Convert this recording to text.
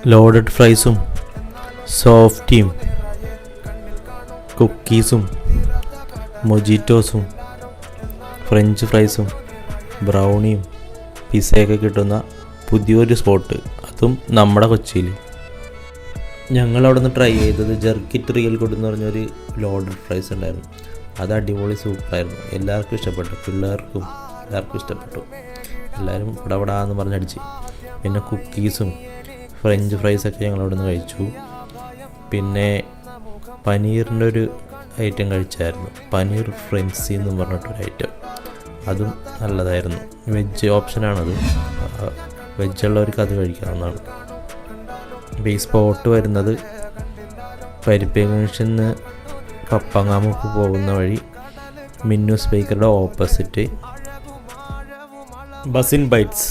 Loaded ഫ്രൈസും സോഫ്റ്റിയും കുക്കീസും മൊജിറ്റോസും French ഫ്രൈസും ബ്രൗണിയും പിസയൊക്കെ കിട്ടുന്ന പുതിയൊരു spot, അതും നമ്മുടെ കൊച്ചിയിൽ. ഞങ്ങളവിടെ നിന്ന് ട്രൈ ചെയ്തത് ജർക്കിറ്റ് റിയൽ ഗുഡ് എന്ന് പറഞ്ഞൊരു ലോഡഡ് ഫ്രൈസ് ഉണ്ടായിരുന്നു. അത് അടിപൊളി സൂപ്പറായിരുന്നു. എല്ലാവർക്കും ഇഷ്ടപ്പെട്ടു, പിള്ളേർക്കും എല്ലാവർക്കും ഇഷ്ടപ്പെട്ടു. എല്ലാവരും ഇവിടെ എന്ന് പറഞ്ഞടിച്ച്. പിന്നെ കുക്കീസും ഫ്രഞ്ച് ഫ്രൈസൊക്കെ ഞങ്ങളവിടെ നിന്ന് കഴിച്ചു. പിന്നെ പനീറിൻ്റെ ഒരു ഐറ്റം കഴിച്ചായിരുന്നു, പനീർ ഫ്രൻസി എന്ന് പറഞ്ഞിട്ടൊരു ഐറ്റം. അതും നല്ലതായിരുന്നു. വെജ് ഓപ്ഷനാണത്, വെജുള്ളവർക്ക് അത് കഴിക്കാവുന്നതാണ്. അപ്പോൾ ഈ സ്പോട്ട് വരുന്നത് പരിപ്പേങ്ങൻഷനിൽ നിന്ന് പപ്പങ്ങാമുക്ക് പോകുന്ന വഴി മിന്നൂസ് ബേക്കറിയുടെ ഓപ്പോസിറ്റ് ബസിൻ ബൈറ്റ്സ്